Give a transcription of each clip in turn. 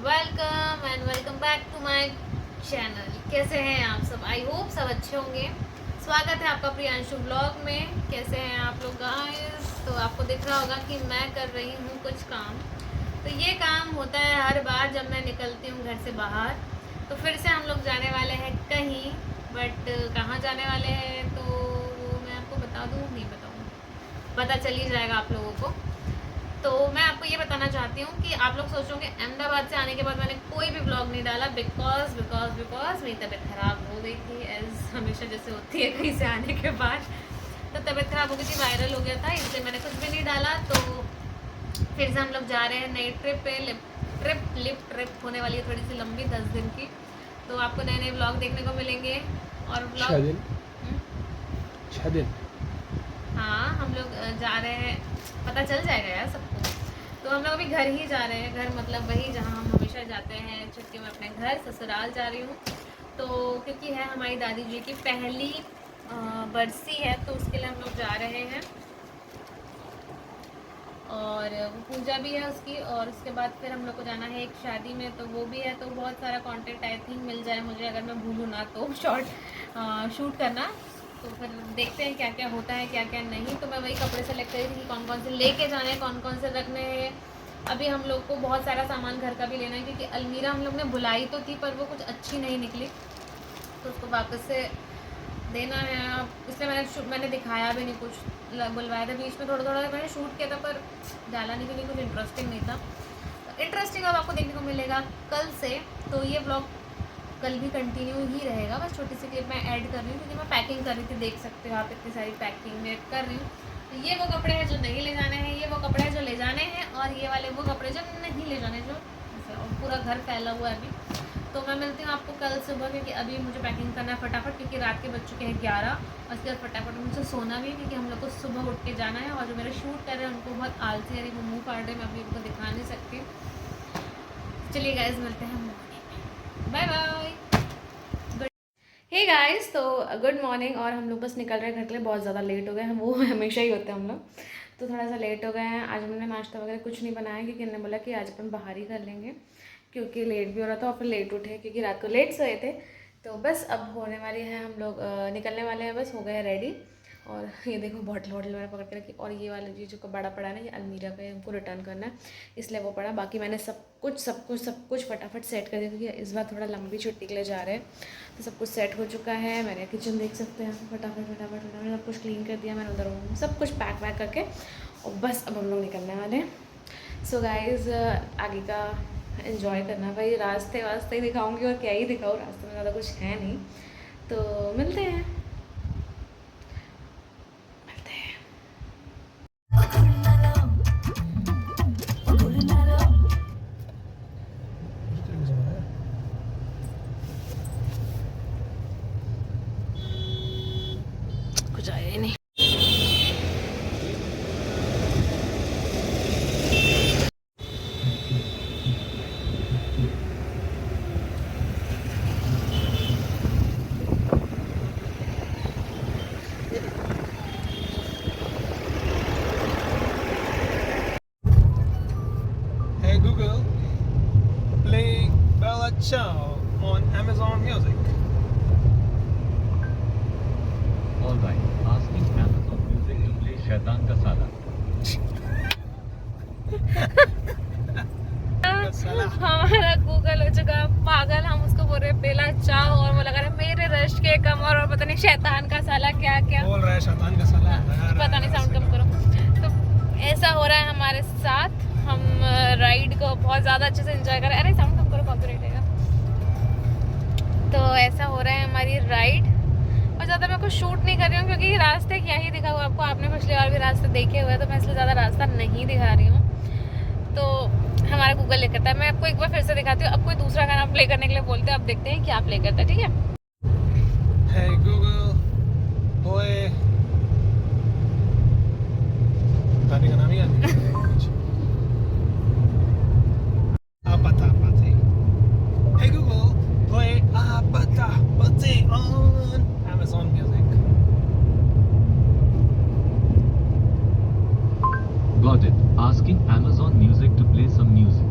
Welcome and welcome back to my channel. कैसे हैं आप सब? आई होप सब अच्छे होंगे। स्वागत है आपका प्रियांशु ब्लॉग में। कैसे हैं आप लोग गाइस? तो आपको दिख रहा होगा कि मैं कर रही हूँ कुछ काम। तो ये काम होता है हर बार जब मैं निकलती हूँ घर से बाहर। तो फिर से हम लोग जाने वाले हैं कहीं, बट कहाँ जाने वाले हैं तो वो मैं आपको बता दूँ, नहीं बताऊँ, पता चल ही जाएगा आप लोगों को। तो मैं आपको ये बताना चाहती हूँ कि आप लोग सोचोगे अहमदाबाद से आने के बाद मैंने कोई भी ब्लॉग नहीं डाला, बिकॉज मेरी तबीयत ख़राब हो गई थी, एज हमेशा जैसे होती है कहीं से आने के बाद। तो तबीयत ख़राब हो गई थी, वायरल हो गया था, इसलिए मैंने कुछ भी नहीं डाला। तो फिर से हम लोग जा रहे हैं नई ट्रिप पे। लिप ट्रिप होने वाली है, थोड़ी सी लंबी, 10 दिन की। तो आपको नए नए ब्लॉग देखने को मिलेंगे और ब्लॉग 6 दिन 6 दिन। हाँ, हम लोग जा रहे हैं, पता चल जाएगा यार सबको। तो हम लोग अभी घर ही जा रहे हैं, घर मतलब वही जहाँ हम हमेशा जाते हैं छुट्टी में, अपने घर ससुराल जा रही हूँ। तो क्योंकि है हमारी दादी जी की पहली बरसी है, तो उसके लिए हम लोग जा रहे हैं। और वो पूजा भी है उसकी, और उसके बाद फिर हम लोग को जाना है एक शादी में, तो वो भी है। तो बहुत सारा कंटेंट आई थिंक मिल जाए मुझे, अगर मैं भूलूँ ना तो शूट करना। तो फिर देखते हैं क्या क्या होता है क्या क्या नहीं। तो मैं वही कपड़े सेलेक्ट करी थी कि कौन कौन से लेके जाने हैं, कौन कौन से रखने हैं। अभी हम लोग को बहुत सारा सामान घर का भी लेना है, क्योंकि अलमीरा हम लोग ने बुलाई तो थी पर वो कुछ अच्छी नहीं निकली, तो उसको वापस से देना है। इसलिए मैंने दिखाया भी नहीं कुछ, बुलवाया था बीच में, थोड़ा थोड़ा मैंने शूट किया था पर डाला नहीं, क्योंकि कुछ इंटरेस्टिंग नहीं था। इंटरेस्टिंग अब आपको देखने को मिलेगा कल से। तो ये ब्लॉग कल भी कंटिन्यू ही रहेगा, बस छोटी सी क्लिप मैं ऐड कर रही हूँ, क्योंकि मैं पैकिंग कर रही थी, देख सकते हो आप, इतनी सारी पैकिंग में कर रही हूँ। तो ये वो कपड़े हैं जो नहीं ले जाने हैं, ये वो कपड़े हैं जो ले जाने हैं, और ये वाले वो कपड़े जो नहीं ले जाने, जो और पूरा घर फैला हुआ है अभी। तो मैं मिलती हूँ आपको कल सुबह, क्योंकि अभी मुझे पैकिंग करना है फटाफट, क्योंकि रात के बज चुके हैं 11, और उसके बाद फटाफट मुझे सोना भी है, क्योंकि हम लोग को सुबह उठ के जाना है। और जो मेरे शूट कर रहे हैं उनको बहुत आलसी है, वो मुँह फाड़ रहे, मैं अभी उनको दिखा नहीं सकती। चलिए गाइज, मिलते हैं मॉर्निंग में। Bye bye. हे गाइस, तो गुड मॉर्निंग। और हम लोग बस निकल रहे हैं घर के लिए, बहुत ज़्यादा लेट हो गए हैं, वो हमेशा ही होते हैं हम लोग। तो थोड़ा सा लेट हो गए हैं। आज हमने नाश्ता वगैरह कुछ नहीं बनाया, क्योंकि हमने बोला कि आज अपन बाहर ही कर लेंगे, क्योंकि लेट भी हो रहा था और फिर लेट उठे, क्योंकि रात को लेट सोए थे। तो बस अब होने वाली है, हम लोग निकलने वाले हैं, बस हो गए रेडी। और ये देखो बॉटल मैंने पकड़ के रखी। और ये वाला जी जो बड़ा पड़ा है ना, ये अलमीरा पे हमको रिटर्न करना है, इसलिए वो पड़ा। बाकी मैंने सब कुछ फटाफट सेट कर दिया, क्योंकि इस बार थोड़ा लंबी छुट्टी के लिए जा रहे हैं। तो सब कुछ सेट हो चुका है। मैंने किचन देख सकते हैं, फटाफट सब कुछ क्लीन कर दिया मैंने, उधर सब कुछ पैक वैक करके, और बस अब हम लोग निकलने वाले हैं। सो गाइज़, आगे का एंजॉय करना भाई। रास्ते वास्ते ही दिखाऊंगी, और क्या ही दिखाऊँ, रास्ते में ज़्यादा कुछ है नहीं। तो मिलते हैं। कुछ आया ही नहीं। Hey Google, play Bella Ciao on Amazon Music. All right, asking Amazon Music to play शैतान का साला. हमारा गूगल हो चुका पागल, हम उसको बोल रहे बेला चाव, और वो लगा रहे मेरे रश के कमर, और पता नहीं शैतान का साला क्या क्या बोल रहा है शैतान का साला. पता नहीं, साउंड कम करो। तो ऐसा हो रहा है हमारे साथ। हम राइड को बहुत ज़्यादा अच्छे से एंजॉय कर रहे हैं। अरे साउंड कम करो, कॉपीराइट आएगा। तो ऐसा हो रहा है हमारी राइड, और ज़्यादा मैं कुछ शूट नहीं कर रही हूँ, क्योंकि रास्ते क्या ही दिखाऊँ आपको, आपने पिछले बार भी रास्ते देखे हुए हैं, तो मैं इसलिए ज़्यादा रास्ता नहीं दिखा रही हूँ। तो हमारा गूगल ले करता है। मैं आपको एक बार फिर से दिखाती हूँ। अब कोई दूसरा गाना प्ले करने के लिए बोलते हैं, अब देखते हैं क्या प्ले करता है, ठीक है। Hey Google, play. गाने का नाम ही याद नहीं. Apata Pate. Hey Google, play Apata Pate on Amazon Music. Got it. Asking Amazon Music to play some music.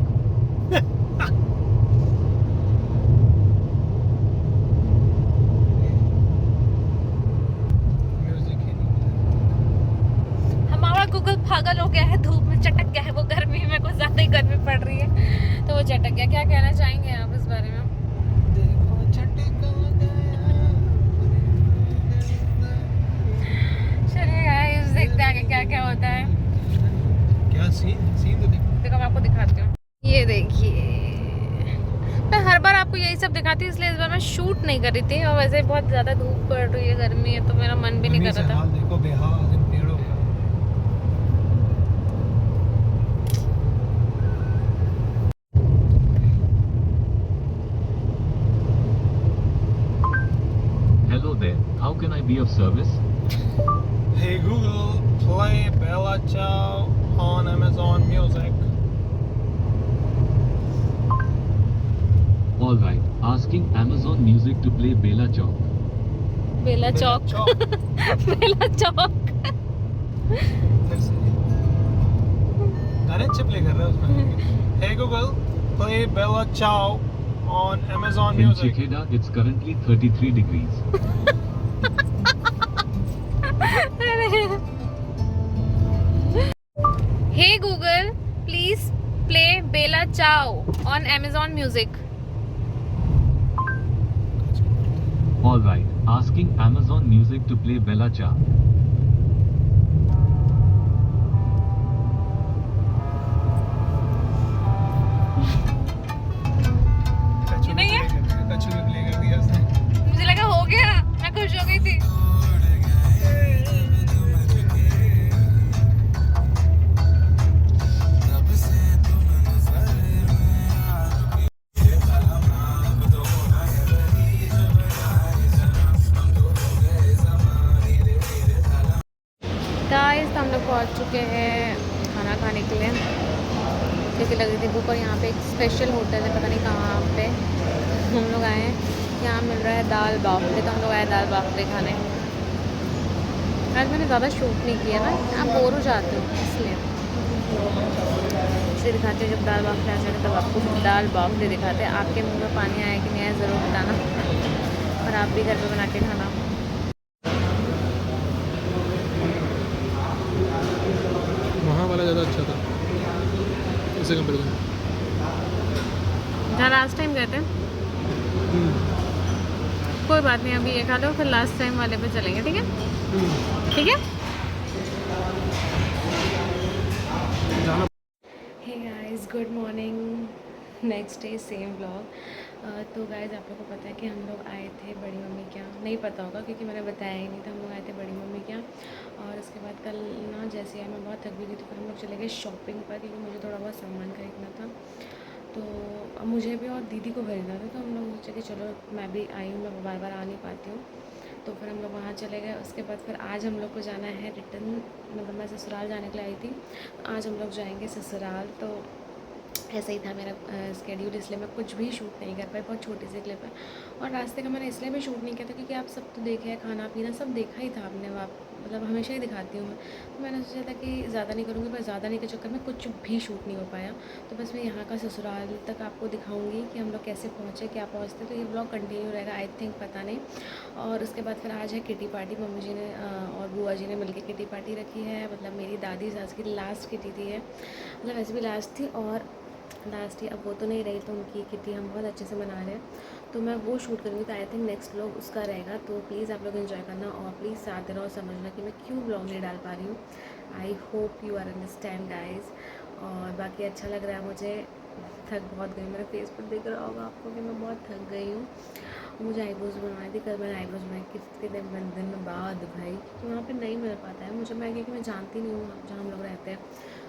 कहना चाहेंगे आप इस बारे में? देखो झटका गया। चलिए गाइस देखते हैं आगे क्या क्या होता है। क्या सीन तो देखो मैं आपको दिखाती हूँ। ये देखिए, मैं हर बार आपको यही सब दिखाती हूँ, इसलिए इस बार मैं शूट नहीं कर रही थी। और वैसे बहुत ज़्यादा धूप पड़ रही है, गर्मी है, तो मेरा मन भी नहीं कर रहा था। हाल देखो बेहाल इन पेड़ों का। Hello there, how can I be of service? Hey Google, play Bella Ciao on Amazon Music. Alright, asking Amazon Music to play Bella Ciao. बेला चौक। बेला चौक। फिर से गाने अच्छे प्ले कर रहे हैं उसमें। Hey Google, play Bella Ciao on Amazon In Music. Chikheda, it's currently 33 degrees. Hey Google, please play Bella Ciao on Amazon Music. Alright, asking Amazon Music to play Bella Ciao. नहीं है? कछु भी play कर दिया उसने। मुझे लगा हो गया, मैं खुश हो गई थी। गाइस हम लोग पहुंच चुके हैं खाना खाने के लिए, क्योंकि लग रही थी भूख। और यहाँ पे एक स्पेशल होटल है, पता नहीं कहाँ पे हम लोग आए हैं। यहाँ मिल रहा है दाल बाफले, तो हम लोग आए दाल बाफले खाने। आज मैंने ज़्यादा शूट नहीं किया ना, आप बोर हो जाते हो इसलिए दिखाते हैं। जब दाल बाफले आ जाए तब आपको दाल बाफले दिखाते हैं। आपके मुँह में पानी आया कि नहीं आया ज़रूर बताना, और आप भी घर पर बना के खाना। वहाँ वाला ज़्यादा अच्छा था इससे कंपेरिजन। जहाँ लास्ट टाइम गए थे, कोई बात नहीं, अभी ये खा लो, फिर लास्ट टाइम वाले पे चलेंगे, ठीक है? ठीक है। Hey guys, good morning, next day same vlog. तो गाइस आप लोगों को पता है कि हम लोग आए थे बड़ी मम्मी के यहाँ। नहीं पता होगा क्योंकि मैंने बताया ही नहीं था। हम लोग आए थे बड़ी मम्मी के यहाँ, और उसके बाद कल ना जैसे मैं बहुत थक गई थी, तो फिर हम लोग चले गए शॉपिंग पर, क्योंकि मुझे थोड़ा बहुत सामान खरीदना था। तो अब मुझे भी और दीदी को खरीदना था, तो हम लोग सोचे कि चलो मैं भी आई हूँ, मैं बार बार आ नहीं पाती हूँ। तो फिर हम लोग वहाँ चले गए। उसके बाद फिर आज हम लोग को जाना है रिटर्न, मतलब मैं ससुराल जाने के लिए आई थी, आज हम लोग जाएंगे ससुराल। तो ऐसा ही था मेरा स्केड्यूल, इसलिए मैं कुछ भी शूट नहीं कर पाई। बहुत छोटी सी क्लिप है, और रास्ते का मैंने इसलिए भी शूट नहीं किया था क्योंकि आप सब तो देखे हैं, खाना पीना सब देखा ही था आपने। आप मतलब हमेशा ही दिखाती हूँ मैं, तो मैंने सोचा था कि ज़्यादा नहीं करूँगी, पर ज़्यादा नहीं के चक्कर में कुछ भी शूट नहीं हो पाया। तो बस मैं यहाँ का ससुराल तक आपको दिखाऊँगी कि हम लोग कैसे पहुँचे, क्या पहुँचते। तो ये ब्लॉग कंटिन्यू रहेगा आई थिंक, पता नहीं। और उसके बाद फिर आज है किटी पार्टी। मम्मी जी ने और बुआ जी ने मिलकर किटी पार्टी रखी है। मतलब मेरी दादी सास की लास्ट किटी थी है, मतलब वैसे भी लास्ट थी, और लास्ट ही अब वो तो नहीं रही, तो उनकी किटी हम बहुत अच्छे से मना रहे हैं। तो मैं वो शूट करूँगी, तो आई थिंक नेक्स्ट व्लॉग उसका रहेगा। तो प्लीज़ आप लोग एंजॉय करना, और प्लीज़ साथ देना और समझना कि मैं क्यों व्लॉग नहीं डाल पा रही हूँ। I hope you are understand guys. और बाकी अच्छा लग रहा है मुझे। थक बहुत गई, मेरे फेस पर दिख रहा होगा आपको कि मैं बहुत थक गई हूँ। मुझे आईब्रोज बनवाई थी, कल मैंने आईब्रोज बनाई कितने दिन बाद भाई, क्योंकि वहाँ पे नहीं मिल पाता है मुझे। मैं क्योंकि मैं जानती नहीं हूँ जहाँ हम लोग रहते हैं,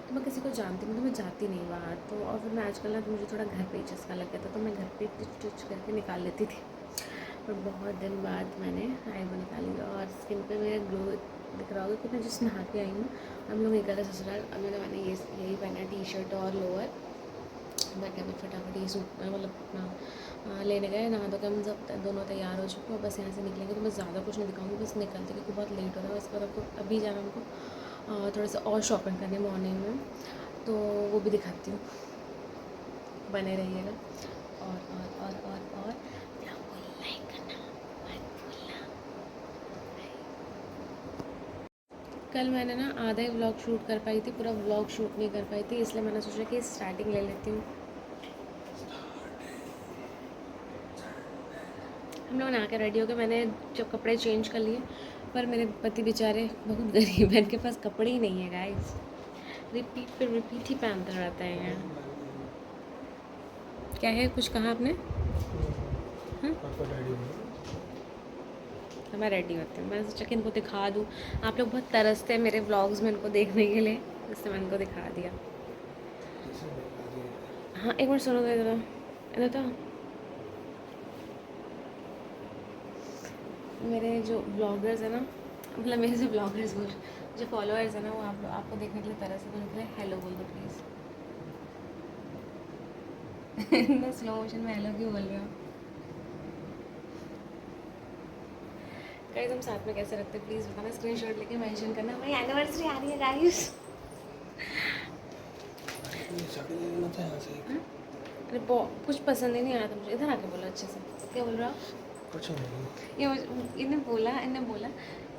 तो मैं किसी को जानती नहीं, तो मैं जाती नहीं बाहर। तो और फिर मैं आजकल ना, तो मुझे थोड़ा घर पे चस्का लग गया था, तो मैं घर पे स्टिच करके निकाल लेती थी। पर बहुत दिन बाद मैंने आईब्रो निकाली, और स्किन पे मेरा ग्लो दिख रहा होगा कि मैं जिस नहा के आई हूँ। हम लोग निकल रहे ससुराल। अभी तो मैंने यही पहना टी शर्ट और लोअर। बैठे अभी फटाफट ये सूट मतलब अपना लेने गए, नहा तो हम सब दोनों तैयार हो चुके हैं। बस यहाँ से निकलेंगे, तो मैं ज़्यादा कुछ नहीं दिखाऊंगी, बस निकलते क्योंकि बहुत लेट हो रहा है। उसके बाद आपको अभी जाना हमको थोड़ा सा और शॉपिंग करनी मॉर्निंग में, तो वो भी दिखाती हूँ, बने रहिएगा। और लाइक करना मत भूलना। कल मैंने ना आधा ही व्लॉग शूट कर पाई थी, पूरा व्लॉग शूट नहीं कर पाई थी, इसलिए मैंने सोचा कि स्टार्टिंग ले लेती हूँ। हम लोग नहा के रेडी हो गए, मैंने जब कपड़े चेंज कर लिए, पर मेरे पति बेचारे बहुत गरीब हैं, इनके पास कपड़े ही नहीं है गाइस, रिपीट पे रिपीट ही पहनते रहते हैं। क्या है, कुछ कहा आपने? तो मैं रेडी होती हूँ, मैं सोचा कि इनको दिखा दूँ, आप लोग बहुत तरसते हैं मेरे व्लॉग्स में इनको देखने के लिए, इसलिए मैंने इनको दिखा दिया। हाँ एक मिनट सुनो, इधर इधर तो मेरे जो ब्लॉगर्स हैं ना, मतलब मेरे जो ब्लॉगर्स बोल, जो फॉलोअर्स हैं ना, वो आपको देखने के लिए तरह से बोलते हैं, हेलो बोल दो प्लीज़। इतना स्लो मोशन में हेलो क्यों बोल रहे हो? गाइस हम साथ में कैसे रखते हैं प्लीज़ बताना, स्क्रीनशॉट लेके मेंशन करना, हमारी एनिवर्सरी आ रही है गाइस। अरे कुछ पसंद ही नहीं आया था मुझे, इधर आके बोलो अच्छे से, क्या बोल रहा हो? कुछ नहीं। ये इन्हें बोला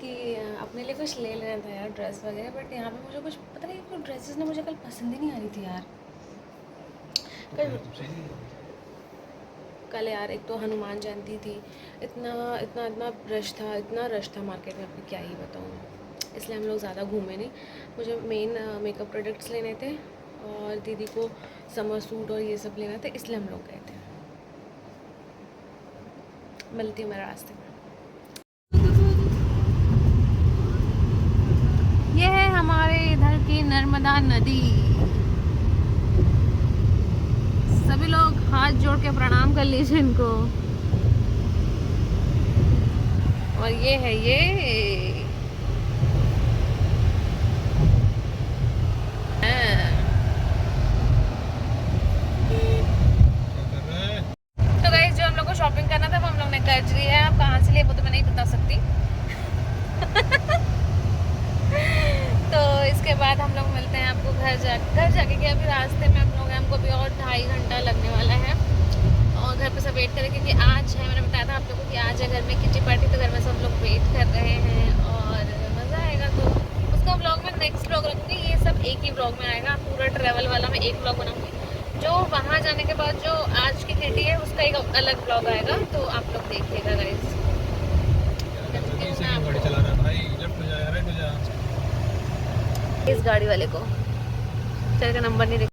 कि अपने लिए कुछ ले लेना था यार, ड्रेस वगैरह, बट यहाँ पे मुझे कुछ पता नहीं, कुछ ड्रेसेस ना मुझे कल पसंद ही नहीं आ रही थी यार। कल यार एक तो हनुमान जयंती थी, इतना इतना इतना रश था मार्केट में, आपको क्या ही बताऊँ, इसलिए हम लोग ज़्यादा घूमे नहीं। मुझे मेन मेकअप प्रोडक्ट्स लेने थे और दीदी को समर सूट और ये सब लेना था, इसलिए हम लोग गए थे। मिलती हूँ मैं रास्ते में। ये है हमारे इधर की नर्मदा नदी, सभी लोग हाथ जोड़ के प्रणाम कर लीजिए इनको। और ये है तो गाइस जो हम लोग को शॉपिंग करना था वो हम लोग ने कर लिया है, अब कहाँ से लिए वो तो मैं नहीं बता सकती। तो इसके बाद हम लोग मिलते हैं आपको घर जाके कि अभी रास्ते में हम लोग हैं, हमको भी और 2.5 घंटा लगने वाला है, और घर पे सब वेट करें क्योंकि आज है, मैंने बताया था आप लोगों को कि आज है घर में किटी पार्टी, तो घर में सब लोग वेट कर रहे हैं और मज़ा आएगा। तो उसका व्लॉग मैं नेक्स्ट व्लॉग रखूँगी, ये सब एक ही व्लॉग में आएगा, पूरा ट्रैवल वाला मैं एक व्लॉग बनाऊँगी, जो वहाँ जाने के बाद जो आज की किटी है उसका एक अलग व्लॉग आएगा, तो आप लोग देखिएगा गाइस। गाड़ी चला रहा है भाई, लेफ्ट हो जा, राइट हो जा। इस गाड़ी वाले को चल का नंबर नहीं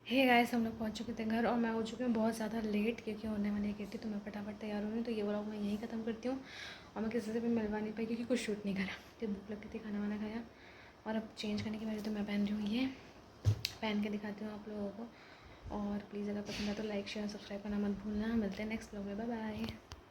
हे गाइस, हम लोग पहुंच चुके थे घर और मैं हो चुकी हूँ बहुत ज़्यादा लेट, क्योंकि होने वाली है किटी, तो मैं फटाफट तैयार हो रही हूँ। तो ये व्लॉग मैं यहीं ख़त्म करती हूँ और मैं किसी से भी मिलवा नहीं पाई क्योंकि कुछ शूट नहीं करा, तो भूख लगी थी, खाना वाना खाया और अब चेंज करने की बारी, तो मैं पहन रही हूँ, ये पहन के दिखाती हूँ आप लोगों को। और प्लीज़ अगर पसंद है तो लाइक शेयर सब्सक्राइब करना मत भूलना। मिलते हैं नेक्स्ट व्लॉग में, बाय बाय।